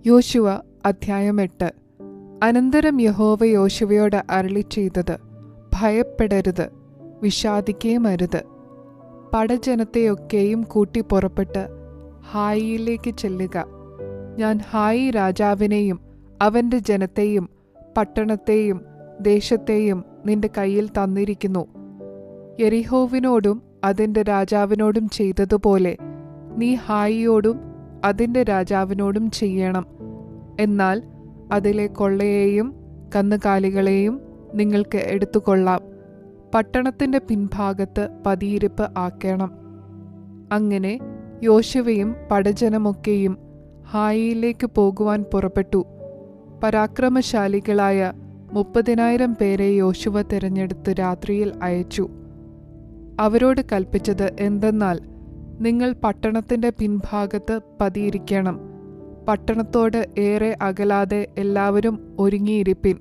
യോശുവ അധ്യായം 8. അനന്തരം യഹോവ യോശുവയോട് അരുളിച്ചെയ്തത്, ഭയപ്പെടരുത്, വിഷാദിക്കുകയുമരുത്. പടജനത്തെയൊക്കെയും കൂട്ടി പുറപ്പെട്ട് ഹായിയിലേക്ക് ചെല്ലുക. ഞാൻ ഹായി രാജാവിനെയും അവന്റെ ജനത്തെയും പട്ടണത്തെയും ദേശത്തെയും നിന്റെ കയ്യിൽ തന്നിരിക്കുന്നു. യെരിഹോവിനോടും അതിന്റെ രാജാവിനോടും ചെയ്തതുപോലെ നീ ഹായിയോടും അതിന്റെ രാജാവിനോടും ചെയ്യണം. എന്നാൽ അതിലെ കൊള്ളയെയും കന്നുകാലികളെയും നിങ്ങൾക്ക് എടുത്തുകൊള്ളാം. പട്ടണത്തിന്റെ പിൻഭാഗത്ത് പതിയിരിപ്പ് ആക്കണം. അങ്ങനെ യോശുവയും പടജനമൊക്കെയും ഹായിയിലേക്ക് പോകുവാൻ പുറപ്പെട്ടു. പരാക്രമശാലികളായ 30,000 പേരെ യോശുവ തിരഞ്ഞെടുത്ത് രാത്രിയിൽ അയച്ചു. അവരോട് കൽപ്പിച്ചത് എന്തെന്നാൽ, നിങ്ങൾ പട്ടണത്തിന്റെ പിൻഭാഗത്ത് പതിയിരിക്കണം. പട്ടണത്തോട് ഏറെ അകലാതെ എല്ലാവരും ഒരുങ്ങിയിരിപ്പിൻ.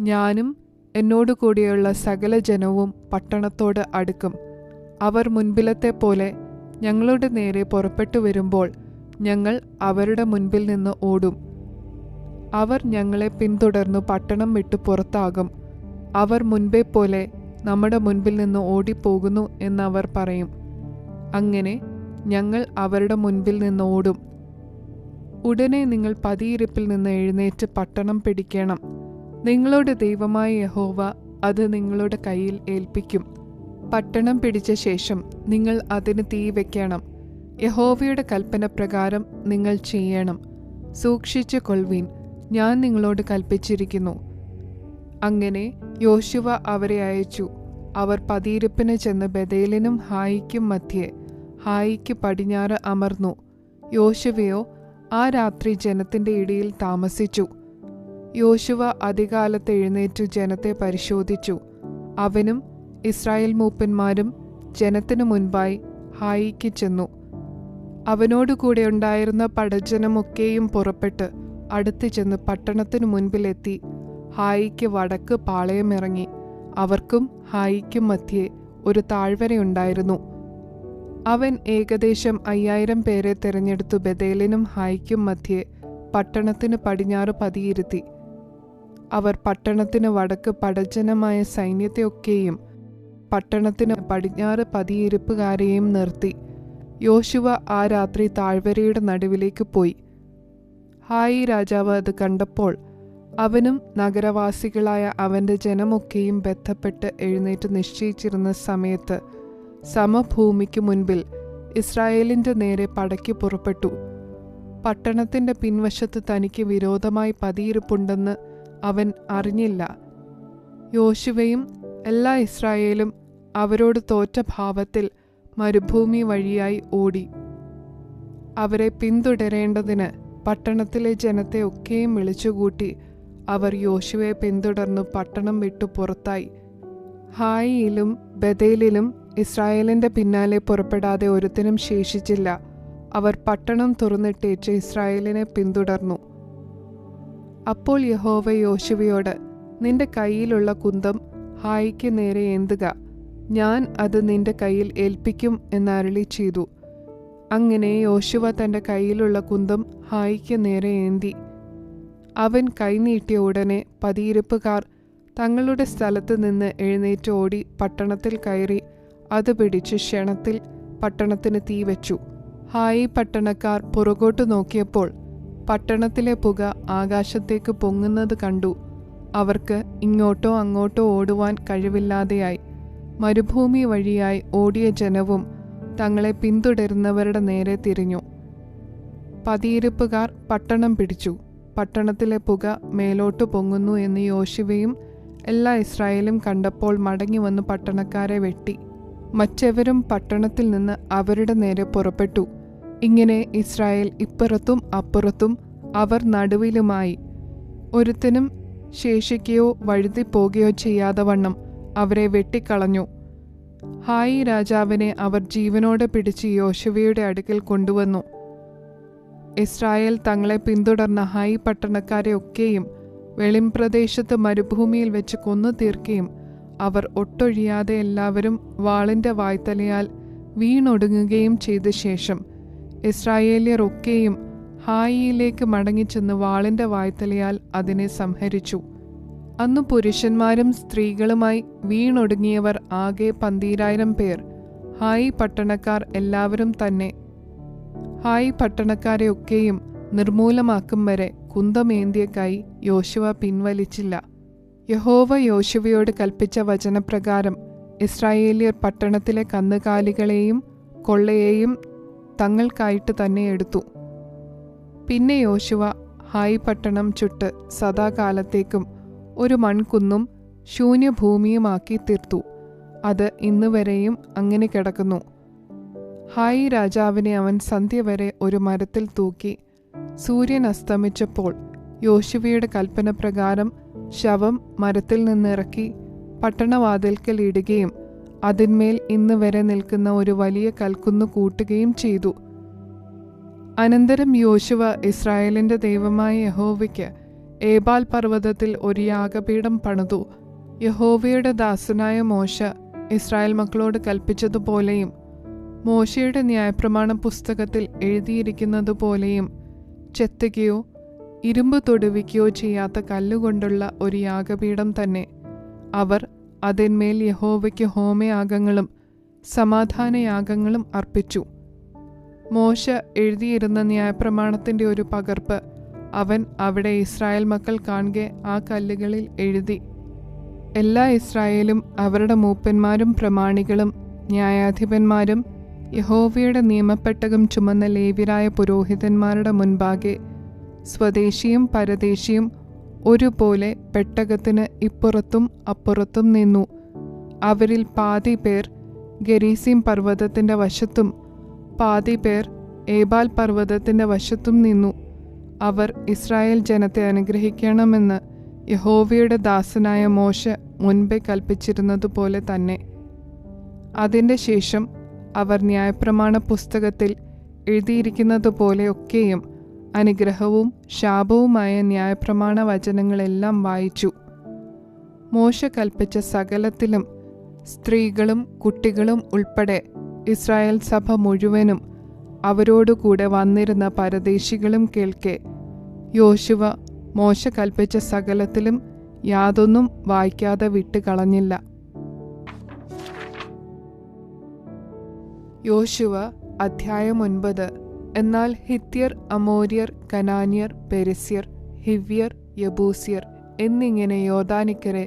ഞാനും എന്നോടു കൂടിയുള്ള സകല ജനവും പട്ടണത്തോട് അടുക്കും. അവർ മുൻപിലത്തെ പോലെ ഞങ്ങളുടെ നേരെ പുറപ്പെട്ടു വരുമ്പോൾ ഞങ്ങൾ അവരുടെ മുൻപിൽ നിന്ന് ഓടും. അവർ ഞങ്ങളെ പിന്തുടർന്നു പട്ടണം വിട്ടു പുറത്താകും. അവർ മുൻപേ പോലെ നമ്മുടെ മുൻപിൽ നിന്ന് ഓടിപ്പോകുന്നു എന്നവർ പറയും. അങ്ങനെ ഞങ്ങൾ അവരുടെ മുൻപിൽ നിന്ന് ഓടും. ഉടനെ നിങ്ങൾ പതിയിരിപ്പിൽ നിന്ന് എഴുന്നേറ്റ് പട്ടണം പിടിക്കണം. നിങ്ങളുടെ ദൈവമായ യഹോവ അത് നിങ്ങളുടെ കയ്യിൽ ഏൽപ്പിക്കും. പട്ടണം പിടിച്ച ശേഷം നിങ്ങൾ അതിന് തീ വയ്ക്കണം. യഹോവയുടെ കൽപ്പന പ്രകാരം നിങ്ങൾ ചെയ്യണം. സൂക്ഷിച്ചു കൊൾവീൻ, ഞാൻ നിങ്ങളോട് കൽപ്പിച്ചിരിക്കുന്നു. അങ്ങനെ യോശുവ അവരെ അയച്ചു. അവർ പതിയിരിപ്പിന് ചെന്ന് ബേഥേലിനും ഹായിക്കും മധ്യേ, ഹായിക്ക് പടിഞ്ഞാറ് അമർന്നു. യോശുവയോ ആ രാത്രി ജനത്തിന്റെ ഇടയിൽ താമസിച്ചു. യോശുവ അതികാലത്ത് എഴുന്നേറ്റു ജനത്തെ പരിശോധിച്ചു. അവനും ഇസ്രായേൽ മൂപ്പന്മാരും ജനത്തിനു മുൻപായി ഹായിക്ക് ചെന്നു. അവനോടുകൂടെ ഉണ്ടായിരുന്ന പടജനമൊക്കെയും പുറപ്പെട്ട് അടുത്ത് ചെന്ന് പട്ടണത്തിനു മുൻപിലെത്തി ഹായിക്ക് വടക്ക് പാളയമിറങ്ങി. അവർക്കും ഹായിക്കും മധ്യേ ഒരു താഴ്വരയുണ്ടായിരുന്നു. അവൻ ഏകദേശം 5000 പേരെ തിരഞ്ഞെടുത്തു ബേഥേലിനും ഹായിക്കും മധ്യേ പട്ടണത്തിന് പടിഞ്ഞാറ് പതിയിരുത്തി. അവർ പട്ടണത്തിന് വടക്ക് പടജനമായ സൈന്യത്തെയൊക്കെയും പട്ടണത്തിന് പടിഞ്ഞാറ് പതിയിരിപ്പുകാരെയും നിർത്തി. യോശുവ ആ രാത്രി താഴ്വരയുടെ നടുവിലേക്ക് പോയി. ഹായി രാജാവ് അത് കണ്ടപ്പോൾ അവനും നഗരവാസികളായ അവന്റെ ജനമൊക്കെയും ബന്ധപ്പെട്ട് എഴുന്നേറ്റ് നിശ്ചയിച്ചിരുന്ന സമയത്ത് സമഭൂമിക്ക് മുൻപിൽ ഇസ്രായേലിന്റെ നേരെ പടയ്ക്ക് പുറപ്പെട്ടു. പട്ടണത്തിന്റെ പിൻവശത്ത് തനിക്ക് വിരോധമായി പതിയിരിപ്പുണ്ടെന്ന് അവൻ അറിഞ്ഞില്ല. യോശുവയും എല്ലാ ഇസ്രായേലും അവരോട് തോറ്റ ഭാവത്തിൽ മരുഭൂമി വഴിയായി ഓടി. അവരെ പിന്തുടരേണ്ടതിന് പട്ടണത്തിലെ ജനത്തെ ഒക്കെയും വിളിച്ചുകൂട്ടി അവർ യോശുവയെ പിന്തുടർന്നു പട്ടണം വിട്ടു പുറത്തായി. ഹായിയിലും ബേഥേലിലും ഇസ്രായേലിന്റെ പിന്നാലെ പുറപ്പെടാതെ ഒരുത്തനും ശേഷിച്ചില്ല. അവർ പട്ടണം തുറന്നിട്ടേച്ച് ഇസ്രായേലിനെ പിന്തുടർന്നു. അപ്പോൾ യഹോവ യോശുവയോട്, നിന്റെ കയ്യിലുള്ള കുന്തം ഹായിക്ക് നേരെ ഏന്തുക, ഞാൻ അത് നിന്റെ കയ്യിൽ ഏൽപ്പിക്കും എന്നരുളി ചെയ്തു. അങ്ങനെ യോശുവ തന്റെ കയ്യിലുള്ള കുന്തം ഹായിക്ക് നേരെ ഏന്തി. അവൻ കൈനീട്ടിയ ഉടനെ പതിയിരിപ്പുകാർ തങ്ങളുടെ സ്ഥലത്ത് നിന്ന് എഴുന്നേറ്റ് ഓടി പട്ടണത്തിൽ കയറി അത് പിടിച്ച് ക്ഷണത്തിൽ പട്ടണത്തിന് തീ വെച്ചു. ഹായി പട്ടണക്കാർ പുറകോട്ട് നോക്കിയപ്പോൾ പട്ടണത്തിലെ പുക ആകാശത്തേക്ക് പൊങ്ങുന്നത് കണ്ടു. അവർക്ക് ഇങ്ങോട്ടോ അങ്ങോട്ടോ ഓടുവാൻ കഴിവില്ലാതെയായി. മരുഭൂമി വഴിയായി ഓടിയ ജനവും തങ്ങളെ പിന്തുടരുന്നവരുടെ നേരെ തിരിഞ്ഞു. പതിയിരിപ്പുകാർ പട്ടണം പിടിച്ചു. പട്ടണത്തിലെ പുക മേലോട്ട് പൊങ്ങുന്നു എന്ന് യോശുവയും എല്ലാ ഇസ്രായേലും കണ്ടപ്പോൾ മടങ്ങി വന്ന് പട്ടണക്കാരെ വെട്ടി. മറ്റെവരും പട്ടണത്തിൽ നിന്ന് അവരുടെ നേരെ പുറപ്പെട്ടു. ഇങ്ങനെ ഇസ്രായേൽ ഇപ്പുറത്തും അപ്പുറത്തും അവർ നടുവിലുമായി. ഒരുത്തനും ശേഷിക്കുകയോ വഴുതിപ്പോകുകയോ ചെയ്യാതെ വണ്ണം അവരെ വെട്ടിക്കളഞ്ഞു. ഹായി രാജാവിനെ അവർ ജീവനോടെ പിടിച്ച് യോശുവയുടെ അടുക്കൽ കൊണ്ടുവന്നു. ഇസ്രായേൽ തങ്ങളെ പിന്തുടർന്ന ഹായി പട്ടണക്കാരെ ഒക്കെയും വെളിംപ്രദേശത്ത് മരുഭൂമിയിൽ വെച്ച് കൊന്നു തീർക്കുകയും അവർ ഒട്ടൊഴിയാതെ എല്ലാവരും വാളിന്റെ വായ്ത്തലയാൽ വീണൊടുങ്ങുകയും ചെയ്ത ശേഷം ഇസ്രായേല്യർ ഒക്കെയും ഹായിയിലേക്ക് മടങ്ങിച്ചെന്ന് വാളിന്റെ വായ്ത്തലയാൽ അതിനെ സംഹരിച്ചു. അന്നു പുരുഷന്മാരും സ്ത്രീകളുമായി വീണൊടുങ്ങിയവർ ആകെ 12,000 പേർ. ഹായി പട്ടണക്കാർ എല്ലാവരും തന്നെ. ഹായി പട്ടണക്കാരെ ഒക്കെയും നിർമൂലമാക്കും വരെ കുന്തമേന്തിയ കൈ യോശുവ പിൻവലിച്ചില്ല. യഹോവ യോശുവയോട് കൽപ്പിച്ച വചനപ്രകാരം ഇസ്രായേലിയർ പട്ടണത്തിലെ കന്നുകാലികളെയും കൊള്ളയെയും തങ്ങൾക്കായിട്ട് തന്നെ എടുത്തു. പിന്നെ യോശുവ ഹായി പട്ടണം ചുട്ട് സദാകാലത്തേക്കും ഒരു മൺകുന്നും ശൂന്യഭൂമിയുമാക്കി തീർത്തു. അത് ഇന്നുവരെയും അങ്ങനെ കിടക്കുന്നു. ഹായി രാജാവിനെ അവൻ സന്ധ്യ വരെ ഒരു മരത്തിൽ തൂക്കി. സൂര്യൻ അസ്തമിച്ചപ്പോൾ യോശുവയുടെ കൽപ്പന പ്രകാരം ശവം മരത്തിൽ നിന്നിറക്കി പട്ടണവാതിൽക്കൽ ഇടുകയും അതിന്മേൽ ഇന്ന് വരെ നിൽക്കുന്ന ഒരു വലിയ കൽക്കുന്ന് കൂട്ടുകയും ചെയ്തു. അനന്തരം യോശുവ ഇസ്രായേലിന്റെ ദൈവമായ യഹോവയ്ക്ക് ഏബാൽ പർവ്വതത്തിൽ ഒരു യാഗപീഠം പണിതു. യഹോവയുടെ ദാസനായ മോശ ഇസ്രായേൽ മക്കളോട് കൽപ്പിച്ചതുപോലെയും മോശയുടെ ന്യായപ്രമാണ പുസ്തകത്തിൽ എഴുതിയിരിക്കുന്നതുപോലെയും ചെത്തുകയോ ഇരുമ്പ് തൊടുവിക്കുകയോ ചെയ്യാത്ത കല്ലുകൊണ്ടുള്ള ഒരു യാഗപീഠം തന്നെ. അവർ അതിന്മേൽ യഹോവയ്ക്ക് ഹോമയാഗങ്ങളും സമാധാനയാഗങ്ങളും അർപ്പിച്ചു. മോശ എഴുതിയിരുന്ന ന്യായപ്രമാണത്തിന്റെ ഒരു പകർപ്പ് അവൻ അവിടെ ഇസ്രായേൽ മക്കൾ കാണുകെ ആ കല്ലുകളിൽ എഴുതി. എല്ലാ ഇസ്രായേലും അവരുടെ മൂപ്പന്മാരും പ്രമാണികളും ന്യായാധിപന്മാരും യഹോവയുടെ നിയമപ്പെട്ടകം ചുമന്ന ലേവ്യരായ പുരോഹിതന്മാരുടെ മുൻപാകെ സ്വദേശിയും പരദേശിയും ഒരുപോലെ പെട്ടകത്തിന് ഇപ്പുറത്തും അപ്പുറത്തും നിന്നു. അവരിൽ പാതി പേർ ഗെരീസീം പർവ്വതത്തിന്റെ വശത്തും പാതി പേർ ഏബാൽ പർവ്വതത്തിന്റെ വശത്തും നിന്നു. അവർ ഇസ്രായേൽ ജനത്തെ അനുഗ്രഹിക്കണമെന്ന് യഹോവയുടെ ദാസനായ മോശ മുൻപേ കൽപ്പിച്ചിരുന്നതുപോലെ തന്നെ. അതിൻ്റെ ശേഷം അവർ ന്യായപ്രമാണ പുസ്തകത്തിൽ എഴുതിയിരിക്കുന്നതുപോലെ ഒക്കെയും അനുഗ്രഹവും ശാപവുമായ ന്യായപ്രമാണ വചനങ്ങളെല്ലാം വായിച്ചു. മോശ കൽപ്പിച്ച സകലത്തിലും സ്ത്രീകളും കുട്ടികളും ഉൾപ്പെടെ ഇസ്രായേൽ സഭ മുഴുവനും അവരോടുകൂടെ വന്നിരുന്ന പരദേശികളും കേൾക്കെ യോശുവ മോശ കൽപ്പിച്ച സകലത്തിലും യാതൊന്നും വായിക്കാതെ വിട്ടുകളഞ്ഞില്ല. യോശുവ അധ്യായം 9. എന്നാൽ ഹിത്യർ, അമോര്യർ, കനാന്യർ, പെരിസ്യർ, ഹിവ്യർ, യബൂസ്യർ എന്നിങ്ങനെ യോർദാനിക്കരെ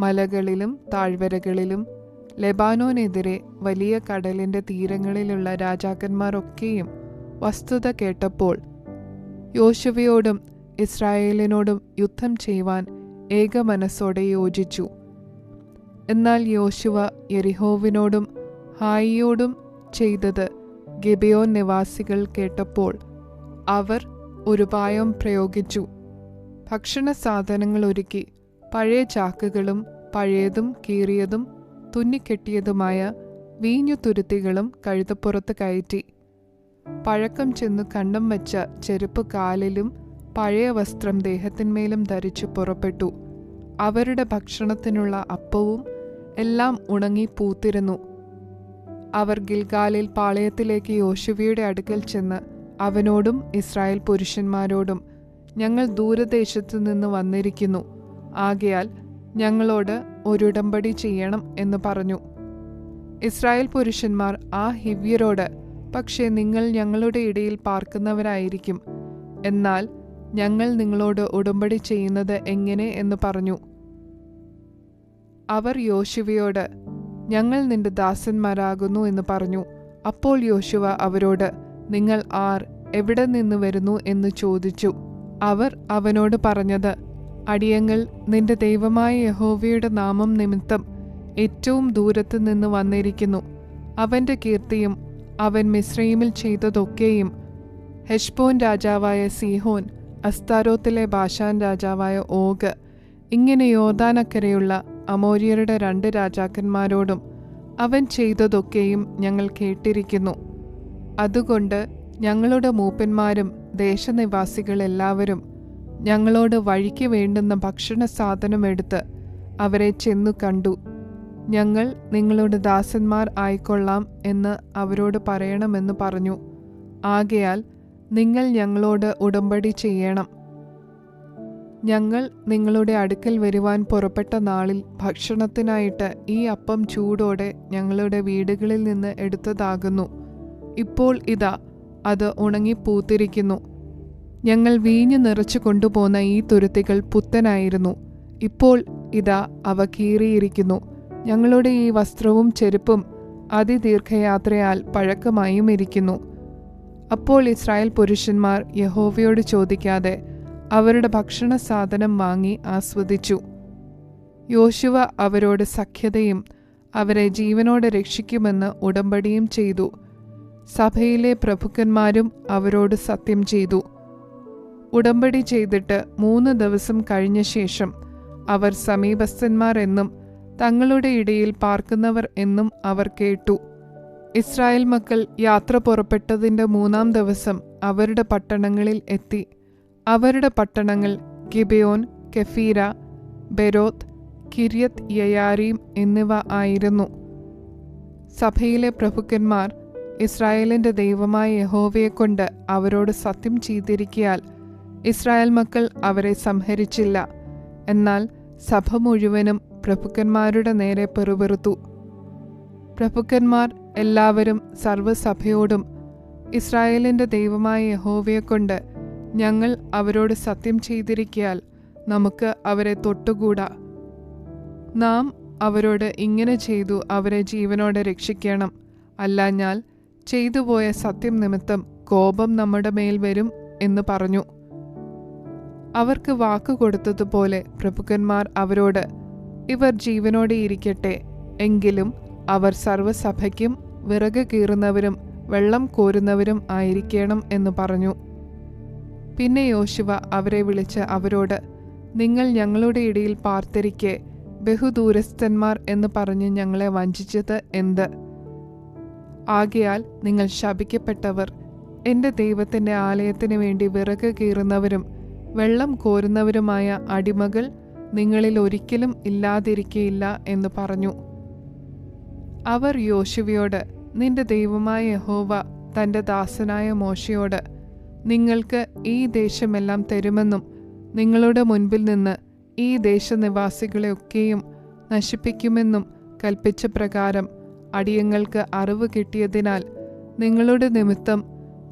മലകളിലും താഴ്വരകളിലും ലെബാനോനെതിരെ വലിയ കടലിന്റെ തീരങ്ങളിലുള്ള രാജാക്കന്മാരൊക്കെയും വസ്തുത കേട്ടപ്പോൾ യോശുവയോടും ഇസ്രായേലിനോടും യുദ്ധം ചെയ്യുവാൻ ഏകമനസ്സോടെ യോജിച്ചു. എന്നാൽ യോശുവ യെരിഹോവിനോടും ഹായിയോടും ചെയ്തത് ഗിബെയോൻ നിവാസികൾ കേട്ടപ്പോൾ അവർ ഒരു ഉപായം പ്രയോഗിച്ചു. ഭക്ഷണ സാധനങ്ങൾ ഒരുക്കി പഴയ ചാക്കുകളും പഴയതും കീറിയതും തുന്നിക്കെട്ടിയതുമായ വീഞ്ഞു തുരുത്തികളും കഴുതപ്പുറത്ത് കയറ്റി. പഴക്കം ചെന്നു കണ്ടം വച്ച ചെരുപ്പ് കാലിലും പഴയ വസ്ത്രം ദേഹത്തിന്മേലും ധരിച്ചു പുറപ്പെട്ടു. അവരുടെ ഭക്ഷണത്തിനുള്ള അപ്പവും എല്ലാം ഉണങ്ങി പൂത്തിരുന്നു. അവർ ഗിൽഗാലിൽ പാളയത്തിലേക്ക് യോശുവയുടെ അടുക്കൽ ചെന്ന് അവനോടും ഇസ്രായേൽ പുരുഷന്മാരോടും, ഞങ്ങൾ ദൂരദേശത്തു നിന്ന് വന്നിരിക്കുന്നു, ആകയാൽ ഞങ്ങളോട് ഒരുടമ്പടി ചെയ്യണം എന്ന് പറഞ്ഞു. ഇസ്രായേൽ പുരുഷന്മാർ ആ ഹിവ്യരോട്, പക്ഷേ നിങ്ങൾ ഞങ്ങളുടെ ഇടയിൽ പാർക്കുന്നവരായിരിക്കും, എന്നാൽ ഞങ്ങൾ നിങ്ങളോട് ഉടമ്പടി ചെയ്യുന്നത് എങ്ങനെ എന്ന് പറഞ്ഞു. അവർ യോശുവയോട്, ഞങ്ങൾ നിന്റെ ദാസന്മാരാകുന്നു എന്ന് പറഞ്ഞു. അപ്പോൾ യോശുവ അവരോട്, നിങ്ങൾ ആർ, എവിടെ നിന്ന് വരുന്നു എന്ന് ചോദിച്ചു. അവർ അവനോട് പറഞ്ഞത്, അടിയങ്ങൾ നിന്റെ ദൈവമായ യഹോവയുടെ നാമം നിമിത്തം ഏറ്റവും ദൂരത്ത് നിന്ന് വന്നിരിക്കുന്നു. അവന്റെ കീർത്തിയും അവൻ മിസ്രയീമിൽ ചെയ്തതൊക്കെയും ഹെശ്ബോൻ രാജാവായ സീഹോൻ, അസ്താരോത്തിലെ ബാശാൻ രാജാവായ ഓഗ്, ഇങ്ങനെ യോർദാനക്കരെയുള്ള അമോര്യരുടെ 2 രാജാക്കന്മാരോടും അവൻ ചെയ്തതൊക്കെയും ഞങ്ങൾ കേട്ടിരിക്കുന്നു. അതുകൊണ്ട് ഞങ്ങളുടെ മൂപ്പന്മാരും ദേശനിവാസികളെല്ലാവരും ഞങ്ങളോട് വഴിക്ക് വേണ്ടുന്ന ഭക്ഷണ സാധനം എടുത്ത് അവരെ ചെന്നു കണ്ടു. ഞങ്ങൾ നിങ്ങളുടെ ദാസന്മാർ ആയിക്കൊള്ളാം എന്ന് അവരോട് പറയണമെന്ന് പറഞ്ഞു. ആകയാൽ നിങ്ങൾ ഞങ്ങളോട് ഉടമ്പടി ചെയ്യണം. ഞങ്ങൾ നിങ്ങളുടെ അടുക്കൽ വരുവാൻ പുറപ്പെട്ട നാളിൽ ഭക്ഷണത്തിനായിട്ട് ഈ അപ്പം ചൂടോടെ ഞങ്ങളുടെ വീടുകളിൽ നിന്ന് എടുത്തതാകുന്നു. ഇപ്പോൾ ഇതാ അത് ഉണങ്ങിപ്പൂത്തിരിക്കുന്നു. ഞങ്ങൾ വീഞ്ഞ് നിറച്ചു കൊണ്ടുപോന്ന ഈ തുരുത്തികൾ പുത്തനായിരുന്നു. ഇപ്പോൾ ഇതാ അവ കീറിയിരിക്കുന്നു. ഞങ്ങളുടെ ഈ വസ്ത്രവും ചെരുപ്പും അതിദീർഘയാത്രയാൽ പഴക്കമായും ഇരിക്കുന്നു. അപ്പോൾ ഇസ്രായേൽ പുരുഷന്മാർ യഹോവയോട് ചോദിക്കാതെ അവരുടെ ഭക്ഷണ സാധനം വാങ്ങി ആസ്വദിച്ചു. യോശുവ അവരോട് സഖ്യതയും അവരെ ജീവനോടെ രക്ഷിക്കുമെന്ന് ഉടമ്പടിയും ചെയ്തു. സഭയിലെ പ്രഭുക്കന്മാരും അവരോട് സത്യം ചെയ്തു. ഉടമ്പടി ചെയ്തിട്ട് 3 ദിവസം കഴിഞ്ഞ ശേഷം അവർ സമീപസ്ഥന്മാർ എന്നും തങ്ങളുടെ ഇടയിൽ പാർക്കുന്നവർ എന്നും അവർ കേട്ടു. ഇസ്രായേൽ മക്കൾ യാത്ര പുറപ്പെട്ടതിൻ്റെ 3-ാം ദിവസം അവരുടെ പട്ടണങ്ങളിൽ എത്തി. അവരുടെ പട്ടണങ്ങൾ ഗിബെയോൻ, കെഫീര, ബെരോത്ത്, കിര്യത്ത് യയാരീം എന്നിവ ആയിരുന്നു. സഭയിലെ പ്രഭുക്കന്മാർ ഇസ്രായേലിന്റെ ദൈവമായ യഹോവയെക്കൊണ്ട് അവരോട് സത്യം ചെയ്തിരിക്കയാൽ ഇസ്രായേൽ മക്കൾ അവരെ സംഹരിച്ചില്ല. എന്നാൽ സഭ മുഴുവനും പ്രഭുക്കന്മാരുടെ നേരെ പെറുപെറുത്തു. പ്രഭുക്കന്മാർ എല്ലാവരും സർവ്വസഭയോടും ഇസ്രായേലിന്റെ ദൈവമായ യഹോവയെക്കൊണ്ട് ഞങ്ങൾ അവരോട് സത്യം ചെയ്തിരിക്കയാൽ നമുക്ക് അവരെ തൊട്ടുകൂടാ. നാം അവരോട് ഇങ്ങനെ ചെയ്തു അവരെ ജീവനോടെ രക്ഷിക്കണം. അല്ലാഞ്ഞാൽ ചെയ്തുപോയ സത്യം നിമിത്തം കോപം നമ്മുടെ മേൽ വരും എന്ന് പറഞ്ഞു. അവർക്ക് വാക്കു കൊടുത്തതുപോലെ പ്രഭുക്കന്മാർ അവരോട്, ഇവർ ജീവനോടെ ഇരിക്കട്ടെ, എങ്കിലും അവർ സർവ്വസഭയ്ക്കും വിറക് കീറുന്നവരും വെള്ളം കോരുന്നവരും ആയിരിക്കണം എന്ന് പറഞ്ഞു. പിന്നെ യോശുവ അവരെ വിളിച്ച് അവരോട്, നിങ്ങൾ ഞങ്ങളുടെ ഇടയിൽ പാർത്തിരിക്കെ ബഹുദൂരസ്ഥന്മാർ എന്ന് പറഞ്ഞ് ഞങ്ങളെ വഞ്ചിച്ചത് എന്ത്? ആകയാൽ നിങ്ങൾ ശപിക്കപ്പെട്ടവർ. എൻ്റെ ദൈവത്തിൻ്റെ ആലയത്തിന് വേണ്ടി വിറക് കീറുന്നവരും വെള്ളം കോരുന്നവരുമായ അടിമകൾ നിങ്ങളിൽ ഒരിക്കലും ഇല്ലാതിരിക്കയില്ല എന്ന് പറഞ്ഞു. അവർ യോശുവയോട്, നിന്റെ ദൈവമായ യഹോവ തൻ്റെ ദാസനായ മോശയോട്, നിങ്ങൾക്ക് ഈ ദേശമെല്ലാം തരുമെന്നും നിങ്ങളുടെ മുൻപിൽ നിന്ന് ഈ ദേശനിവാസികളെയൊക്കെയും നശിപ്പിക്കുമെന്നും കൽപ്പിച്ച പ്രകാരം അടിയങ്ങൾക്ക് അറിവ് കിട്ടിയതിനാൽ നിങ്ങളുടെ നിമിത്തം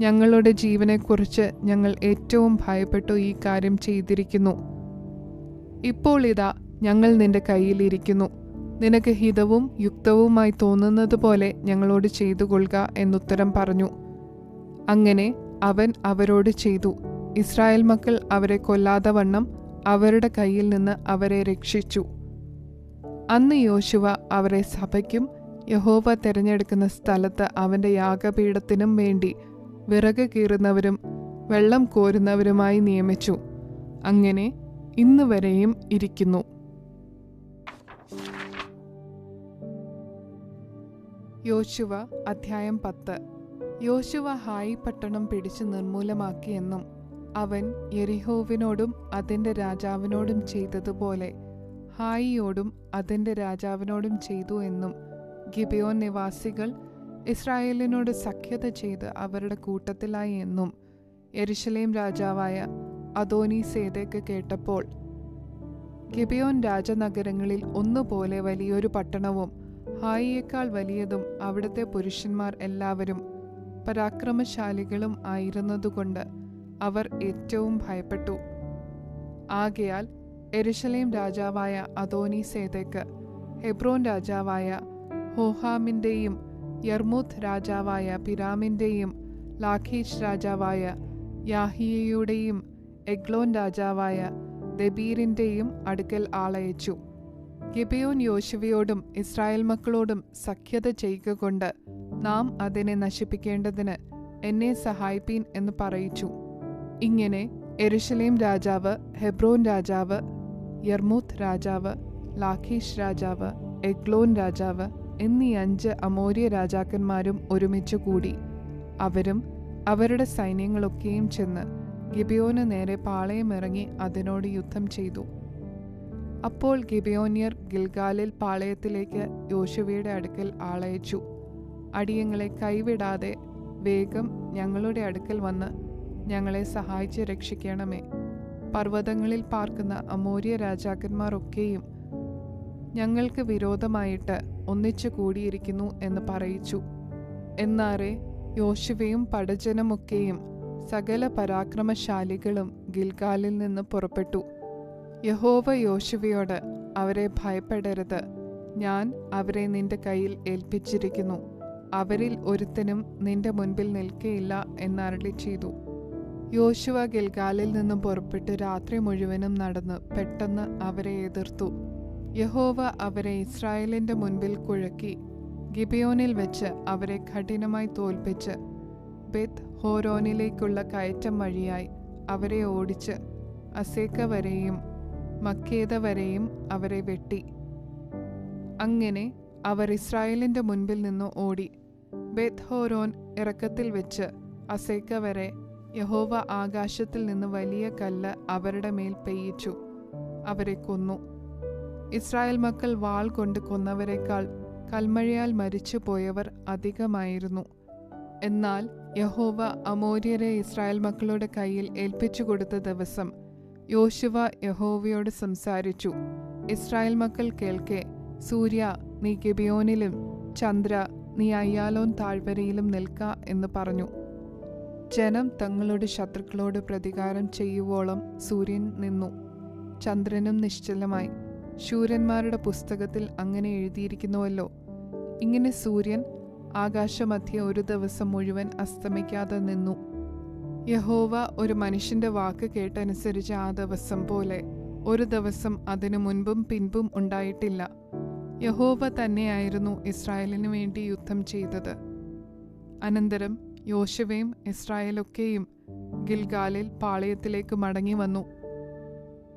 ഞങ്ങളുടെ ജീവനെക്കുറിച്ച് ഞങ്ങൾ ഏറ്റവും ഭയപ്പെട്ടു ഈ കാര്യം ചെയ്തിരിക്കുന്നു. ഇപ്പോൾ ഇതാ ഞങ്ങൾ നിന്റെ കയ്യിലിരിക്കുന്നു. നിനക്ക് ഹിതവും യുക്തവുമായി തോന്നുന്നത് പോലെ ഞങ്ങളോട് ചെയ്തു കൊള്ളുക എന്നുത്തരം പറഞ്ഞു. അങ്ങനെ അവൻ അവരോട് ചെയ്തു. ഇസ്രായേൽ മക്കൾ അവരെ കൊല്ലാതെ വണ്ണം അവരുടെ കയ്യിൽ നിന്ന് അവരെ രക്ഷിച്ചു. അന്ന് യോശുവ അവരെ സഭയ്ക്കും യഹോവ തിരഞ്ഞെടുക്കുന്ന സ്ഥലത്ത് അവന്റെ യാഗപീഠത്തിനും വേണ്ടി വിറക് കീറുന്നവരും വെള്ളം കോരുന്നവരുമായി നിയമിച്ചു. അങ്ങനെ ഇന്നുവരെയും ഇരിക്കുന്നു. യോശുവ അധ്യായം 10. യോശുവ ഹായി പട്ടണം പിടിച്ചു നിർമൂലമാക്കിയെന്നും അവൻ യെരിഹോവിനോടും അതിൻ്റെ രാജാവിനോടും ചെയ്തതുപോലെ ഹായിയോടും അതിൻ്റെ രാജാവിനോടും ചെയ്തു എന്നും ഗിബെയോൻ നിവാസികൾ ഇസ്രായേലിനോട് സഖ്യത ചെയ്ത് അവരുടെ കൂട്ടത്തിലായി എന്നും യെരുശലേം രാജാവായ അദോനീസേദെക്ക് കേട്ടപ്പോൾ, ഗിബെയോൻ രാജനഗരങ്ങളിൽ ഒന്നുപോലെ വലിയൊരു പട്ടണവും ഹായിയേക്കാൾ വലിയതും അവിടുത്തെ പുരുഷന്മാർ എല്ലാവരും പരാക്രമശാലികളും ആയിരുന്നതുകൊണ്ട് അവർ ഏറ്റവും ഭയപ്പെട്ടു. ആകയാൽ യെരുശലേം രാജാവായ അദോനീസേദെക്ക് ഹെബ്രോൻ രാജാവായ ഹോഹാമിൻ്റെയും യർമൂത്ത് രാജാവായ പിരാമിൻ്റെയും ലാഖീഷ് രാജാവായ യാഹിയയുടെയും എഗ്ലോൻ രാജാവായ ദെബീറിൻ്റെയും അടുക്കൽ ആളയച്ചു. ഗിബെയോൻ യോശുവയോടും ഇസ്രായേൽ മക്കളോടും സഖ്യത ചെയ്യുക കൊണ്ട് നാം അതിനെ നശിപ്പിക്കേണ്ടതിന് എന്നെ സഹായിപ്പീൻ എന്ന് പറയിച്ചു. ഇങ്ങനെ യെരുശലേം രാജാവ്, ഹെബ്രോൻ രാജാവ്, യർമൂത്ത് രാജാവ്, ലാഖീഷ് രാജാവ്, എഗ്ലോൻ രാജാവ് എന്നീ 5 അമോര്യ രാജാക്കന്മാരും ഒരുമിച്ച് കൂടി. അവരും അവരുടെ സൈന്യങ്ങളൊക്കെയും ചെന്ന് ഗിബെയോന് നേരെ പാളയമിറങ്ങി അതിനോട് യുദ്ധം ചെയ്തു. അപ്പോൾ ഗിബെയോന്യർ ഗിൽഗാലിൽ പാളയത്തിലേക്ക് യോശുവയുടെ അടുക്കൽ ആളയച്ചു. അടിയങ്ങളെ കൈവിടാതെ വേഗം ഞങ്ങളുടെ അടുക്കൽ വന്ന് ഞങ്ങളെ സഹായിച്ച് രക്ഷിക്കണമേ. പർവ്വതങ്ങളിൽ പാർക്കുന്ന അമോര്യ രാജാക്കന്മാർ ഒക്കെയും ഞങ്ങൾക്ക് വിരോധമായിട്ട് ഒന്നിച്ചു കൂടിയിരിക്കുന്നു എന്ന് പറയിച്ചു. എന്നാറെ യോശുവയും പടജനമൊക്കെയും സകല പരാക്രമശാലികളും ഗിൽഗാലിൽ നിന്ന് പുറപ്പെട്ടു. യഹോവ യോശുവയോട്, അവരെ ഭയപ്പെടരുത്, ഞാൻ അവരെ നിന്റെ കയ്യിൽ ഏൽപ്പിച്ചിരിക്കുന്നു, അവരിൽ ഒരുത്തനും നിന്റെ മുൻപിൽ നിൽക്കയില്ല എന്നരുളി ചെയ്തു. യോശുവ ഗിൽഗാലിൽ നിന്നും പുറപ്പെട്ട് രാത്രി മുഴുവനും നടന്ന് പെട്ടെന്ന് അവരെ എതിർത്തു. യഹോവ അവരെ ഇസ്രായേലിന്റെ മുൻപിൽ കുഴക്കി ഗിബെയോനിൽ വെച്ച് അവരെ കഠിനമായി തോൽപ്പിച്ച് ബെത്ത് ഹോരോനിലേക്കുള്ള കയറ്റം വഴിയായി അവരെ ഓടിച്ച് അസേക്ക വരെയും മക്കേദ വരെയും അവരെ വെട്ടി. അങ്ങനെ അവർ ഇസ്രായേലിന്റെ മുൻപിൽ നിന്ന് ഓടി. ബെത്ത് ഹോരോൻ ഇറക്കത്തിൽ വെച്ച് അസേക്ക വരെ യഹോവ ആകാശത്തിൽ നിന്ന് വലിയ കല്ല് അവരുടെ മേൽ പെയ്യിച്ചു, അവരെ കൊന്നു. ഇസ്രായേൽ മക്കൾ വാൾ കൊണ്ട് കൊന്നവരെക്കാൾ കൽമഴയാൽ മരിച്ചു പോയവർ അധികമായിരുന്നു. എന്നാൽ യഹോവ അമോര്യരെ ഇസ്രായേൽ മക്കളുടെ കയ്യിൽ ഏൽപ്പിച്ചു കൊടുത്ത ദിവസം യോശുവ യഹോവയോട് സംസാരിച്ചു. ഇസ്രായേൽ മക്കൾ കേൾക്കെ, സൂര്യ നീ ഗിബെയോനിലും ചന്ദ്ര നീ അയ്യാലോൻ താഴ്വരയിലും നിൽക്ക എന്ന് പറഞ്ഞു. ജനം തങ്ങളുടെ ശത്രുക്കളോട് പ്രതികാരം ചെയ്യുവോളം സൂര്യൻ നിന്നു, ചന്ദ്രനും നിശ്ചലമായി. ശൂരന്മാരുടെ പുസ്തകത്തിൽ അങ്ങനെ എഴുതിയിരിക്കുന്നുവല്ലോ. ഇങ്ങനെ സൂര്യൻ ആകാശമധ്യേ ഒരു ദിവസം മുഴുവൻ അസ്തമിക്കാതെ നിന്നു. യഹോവ ഒരു മനുഷ്യന്റെ വാക്ക് കേട്ടനുസരിച്ച് ആ ദിവസം പോലെ ഒരു ദിവസം അതിനു മുൻപും പിൻപും ഉണ്ടായിട്ടില്ല. യഹോവ തന്നെയായിരുന്നു ഇസ്രായേലിനു വേണ്ടി യുദ്ധം ചെയ്തത്. അനന്തരം യോശുവയും ഇസ്രായേലൊക്കെയും ഗിൽഗാലിൽ പാളയത്തിലേക്ക് മടങ്ങി വന്നു.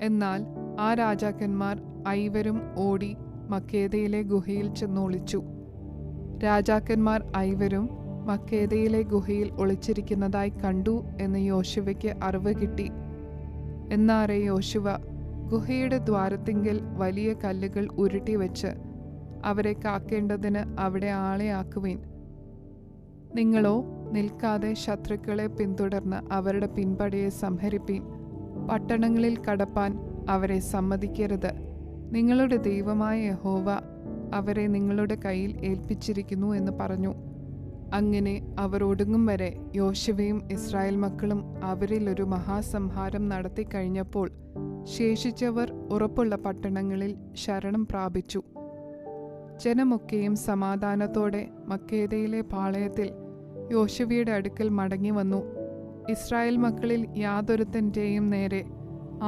എന്നാൽ ആ രാജാക്കന്മാർ ഐവരും ഓടി മക്കേദയിലെ ഗുഹയിൽ ചെന്നൊളിച്ചു. രാജാക്കന്മാർ ഐവരും മക്കേദയിലെ ഗുഹയിൽ ഒളിച്ചിരിക്കുന്നതായി കണ്ടു എന്ന് യോശുവയ്ക്ക് അറിവ് കിട്ടി. എന്നാറെ യോശുവ ഗുഹയുടെ ദ്വാരത്തിങ്കൽ വലിയ കല്ലുകൾ ഉരുട്ടിവെച്ച് അവരെ കാക്കേണ്ടതിന് അവിടെ ആളെ ആക്കുവിൻ. നിങ്ങളോ നിൽക്കാതെ ശത്രുക്കളെ പിന്തുടർന്ന് അവരുടെ പിൻപടയെ സംഹരിപ്പീൻ. പട്ടണങ്ങളിൽ കടപ്പാൻ അവരെ സമ്മതിക്കരുത്. നിങ്ങളുടെ ദൈവമായ യഹോവ അവരെ നിങ്ങളുടെ കയ്യിൽ ഏൽപ്പിച്ചിരിക്കുന്നു എന്ന് പറഞ്ഞു. അങ്ങനെ അവർ ഒടുങ്ങും വരെ യോശുവയും ഇസ്രായേൽ മക്കളും അവരിൽ ഒരു മഹാസംഹാരം നടത്തി കഴിഞ്ഞപ്പോൾ ശേഷിച്ചവർ ഉറപ്പുള്ള പട്ടണങ്ങളിൽ ശരണം പ്രാപിച്ചു. ജനമൊക്കെയും സമാധാനത്തോടെ മക്കേദയിലെ പാളയത്തിൽ യോശുവയുടെ അടുക്കൽ മടങ്ങി വന്നു. ഇസ്രായേൽ മക്കളിൽ യാതൊരുത്തൻ്റെയും നേരെ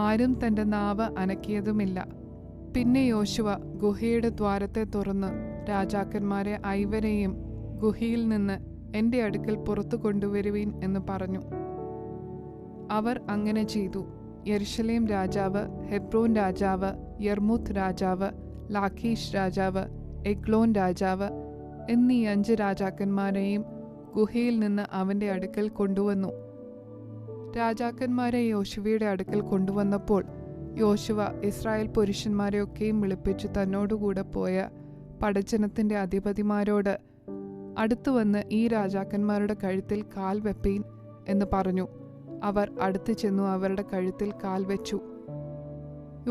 ആരും തൻ്റെ നാവ് അനക്കിയതുമില്ല. പിന്നെ യോശുവ ഗുഹയുടെ ദ്വാരത്തെ തുറന്ന് രാജാക്കന്മാരെ ഐവരെയും ഗുഹയിൽ നിന്ന് എൻ്റെ അടുക്കൽ പുറത്തു കൊണ്ടുവരുവീൻ എന്ന് പറഞ്ഞു. അവർ അങ്ങനെ ചെയ്തു. യെരുശലേം രാജാവ്, ഹെബ്രോൻ രാജാവ്, യർമൂത്ത് രാജാവ്, ലാഖീഷ് രാജാവ്, എഗ്ലോൻ രാജാവ് എന്നീ 5 രാജാക്കന്മാരെയും ഗുഹയിൽ നിന്ന് അവൻ്റെ അടുക്കൽ കൊണ്ടുവന്നു. രാജാക്കന്മാരെ യോശുവയുടെ അടുക്കൽ കൊണ്ടുവന്നപ്പോൾ യോശുവ ഇസ്രായേൽ പുരുഷന്മാരെയൊക്കെയും വിളിപ്പിച്ചു തന്നോടുകൂടെ പോയ പടജനത്തിൻ്റെ അധിപതിമാരോട്, അടുത്തുവന്ന് ഈ രാജാക്കന്മാരുടെ കഴുത്തിൽ കാൽ വെപ്പീൻ എന്ന് പറഞ്ഞു. അവർ അടുത്തു ചെന്നു അവരുടെ കഴുത്തിൽ കാൽ വെച്ചു.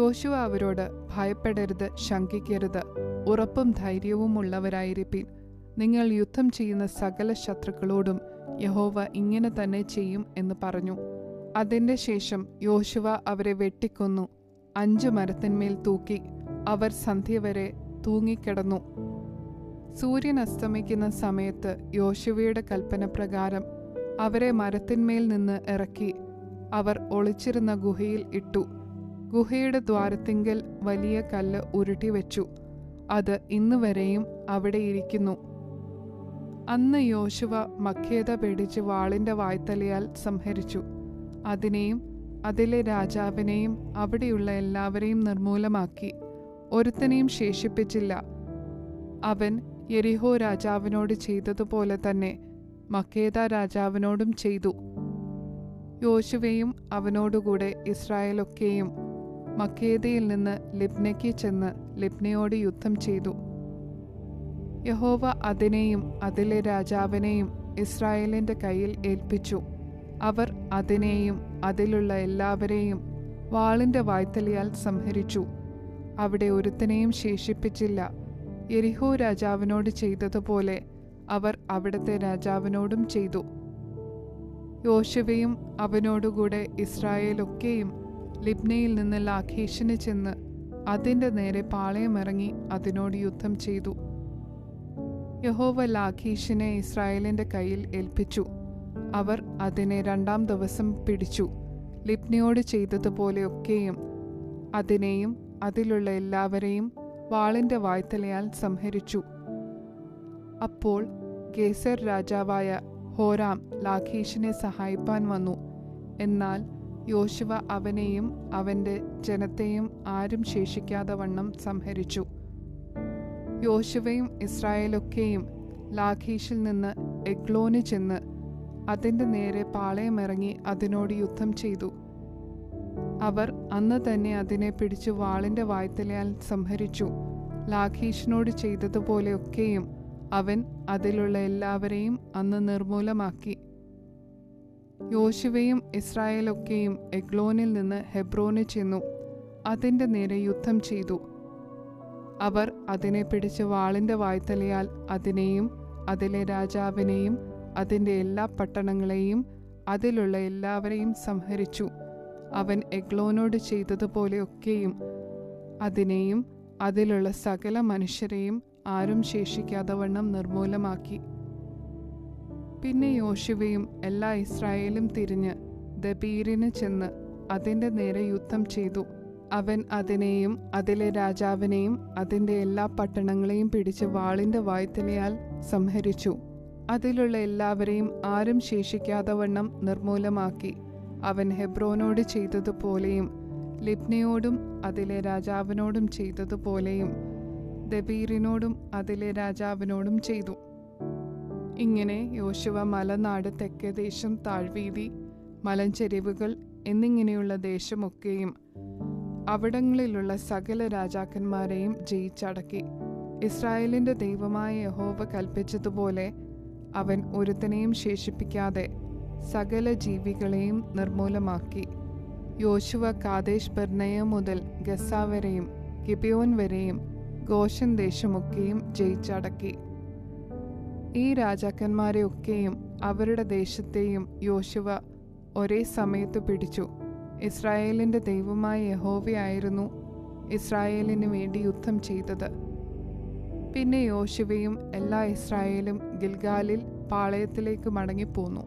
യോശുവ അവരോട്, ഭയപ്പെടരുത്, ശങ്കിക്കരുത്, ഉറപ്പും ധൈര്യവും ഉള്ളവരായിരിപ്പീൻ. നിങ്ങൾ യുദ്ധം ചെയ്യുന്ന സകല ശത്രുക്കളോടും യഹോവ ഇങ്ങനെ തന്നെ ചെയ്യും എന്ന് പറഞ്ഞു. അതിൻ്റെ ശേഷം യോശുവ അവരെ വെട്ടിക്കൊന്നു, 5 മരത്തിന്മേൽ തൂക്കി. അവർ സന്ധ്യ വരെ തൂങ്ങിക്കിടന്നു. സൂര്യൻ അസ്തമിക്കുന്ന സമയത്ത് യോശുവയുടെ കൽപ്പന പ്രകാരം അവരെ മരത്തിന്മേൽ നിന്ന് ഇറക്കി അവർ ഒളിച്ചിരുന്ന ഗുഹയിൽ ഇട്ടു. ഗുഹയുടെ ദ്വാരത്തിങ്കൽ വലിയ കല്ല് ഉരുട്ടിവെച്ചു. അത് ഇന്നുവരെയും അവിടെ ഇരിക്കുന്നു. അന്ന് യോശുവ മക്കേദ പേടിച്ച് വാളിൻ്റെ വായ്ത്തലയാൽ സംഹരിച്ചു. അതിനെയും അതിലെ രാജാവിനെയും അവിടെയുള്ള എല്ലാവരെയും നിർമൂലമാക്കി. ഒരുത്തനെയും ശേഷിപ്പിച്ചില്ല. അവൻ യെരിഹോ രാജാവിനോട് ചെയ്തതുപോലെ തന്നെ മക്കേദ രാജാവിനോടും ചെയ്തു. യോശുവയും അവനോടുകൂടെ ഇസ്രായേലൊക്കെയും മക്കേദയിൽ നിന്ന് ലിബ്നയ്ക്ക് ചെന്ന് ലിബ്നയോട് യുദ്ധം ചെയ്തു. യഹോവ അതിനെയും അതിലെ രാജാവിനെയും ഇസ്രായേലിൻ്റെ കയ്യിൽ ഏൽപ്പിച്ചു. അവർ അതിനെയും അതിലുള്ള എല്ലാവരെയും വാളിന്റെ വായ്ത്തലയാൽ സംഹരിച്ചു. അവിടെ ഒരുത്തനെയും ശേഷിപ്പിച്ചില്ല. യെരിഹോ രാജാവിനോട് ചെയ്തതുപോലെ അവർ അവിടുത്തെ രാജാവിനോടും ചെയ്തു. യോശുവയും അവനോടുകൂടെ ഇസ്രായേലൊക്കെയും ലിബ്നയിൽ നിന്ന് ലാഖീഷിന് ചെന്ന് അതിൻ്റെ നേരെ പാളയമിറങ്ങി അതിനോട് യുദ്ധം ചെയ്തു. യഹോവ ലാഖീഷിനെ ഇസ്രായേലിന്റെ കയ്യിൽ ഏൽപ്പിച്ചു. അവർ അതിനെ 2-ാം ദിവസം പിടിച്ചു. ലിബ്നയോട് ചെയ്തതുപോലെയൊക്കെയും അതിനെയും അതിലുള്ള എല്ലാവരെയും വാളിന്റെ വായ്ത്തലയാൽ സംഹരിച്ചു. അപ്പോൾ ഗേസർ രാജാവായ ഹോരാം ലാഖീഷിനെ സഹായിപ്പാൻ വന്നു. എന്നാൽ യോശുവ അവനെയും അവന്റെ ജനത്തെയും ആരും ശേഷിക്കാതെ വണ്ണം സംഹരിച്ചു. യോശുവയും ഇസ്രായേലൊക്കെയും ലാഖീഷിൽ നിന്ന് എഗ്ലോന് ചെന്ന് അതിൻ്റെ നേരെ പാളയമിറങ്ങി അതിനോട് യുദ്ധം ചെയ്തു. അവർ അന്ന് തന്നെ അതിനെ പിടിച്ചു വാളിന്റെ വായ്ത്തലയാൽ സംഹരിച്ചു. ലാഖീഷിനോട് ചെയ്തതുപോലെയൊക്കെയും അവൻ അതിലുള്ള എല്ലാവരെയും അന്ന് നിർമൂലമാക്കി. യോശുവയും ഇസ്രായേലൊക്കെയും എഗ്ലോനിൽ നിന്ന് ഹെബ്രോന് ചെന്നു അതിൻ്റെ നേരെ യുദ്ധം ചെയ്തു. അവർ അതിനെ പിടിച്ച് വാളിന്റെ വായ്ത്തലയാൽ അതിനെയും അതിലെ രാജാവിനെയും അതിൻ്റെ എല്ലാ പട്ടണങ്ങളെയും അതിലുള്ള എല്ലാവരെയും സംഹരിച്ചു. അവൻ എഗ്ലോനോട് ചെയ്തതുപോലെയൊക്കെയും അതിനെയും അതിലുള്ള സകല മനുഷ്യരെയും ആരും ശേഷിക്കാതെ വണ്ണം നിർമൂലമാക്കി. പിന്നെ യോശുവയും എല്ലാ ഇസ്രായേലും തിരിഞ്ഞ് ദബീരിന് ചെന്ന് അതിൻ്റെ നേരെ യുദ്ധം ചെയ്തു. അവൻ അതിനെയും അതിലെ രാജാവിനെയും അതിൻ്റെ എല്ലാ പട്ടണങ്ങളെയും പിടിച്ച് വാളിന്റെ വായ്ത്തലയാൽ സംഹരിച്ചു. അതിലുള്ള എല്ലാവരെയും ആരും ശേഷിക്കാതെ വണ്ണം നിർമൂലമാക്കി. അവൻ ഹെബ്രോനോട് ചെയ്തതുപോലെയും ലിബ്നയോടും അതിലെ രാജാവിനോടും ചെയ്തതുപോലെയും ദബീറിനോടും അതിലെ രാജാവിനോടും ചെയ്തു. ഇങ്ങനെ യോശുവ മലനാട്, തെക്കേദേശം, താഴ്വീതി, മലഞ്ചെരിവുകൾ എന്നിങ്ങനെയുള്ള ദേശമൊക്കെയും അവിടങ്ങളിലുള്ള സകല രാജാക്കന്മാരെയും ജയിച്ചടക്കി. ഇസ്രായേലിന്റെ ദൈവമായ യഹോവ കൽപ്പിച്ചതുപോലെ അവൻ ഒരുത്തനെയും ശേഷിപ്പിക്കാതെ സകല ജീവികളെയും നിർമൂലമാക്കി. യോശുവ കാദേശ് ബർന്നയ മുതൽ ഗസ വരെയും ഗിബെയോൻ വരെയും ഗോശൻ ദേശമൊക്കെയും ജയിച്ചടക്കി. ഈ രാജാക്കന്മാരെയൊക്കെയും അവരുടെ ദേശത്തെയും യോശുവ ഒരേ സമയത്ത് പിടിച്ചു. ഇസ്രായേലിന്റെ ദൈവമായ യഹോവയായിരുന്നു ഇസ്രായേലിനു വേണ്ടി യുദ്ധം ചെയ്തത്. പിന്നെ യോശുവയും എല്ലാ ഇസ്രായേലും ഗിൽഗാലിൽ പാളയത്തിലേക്ക് മടങ്ങിപ്പോന്നു.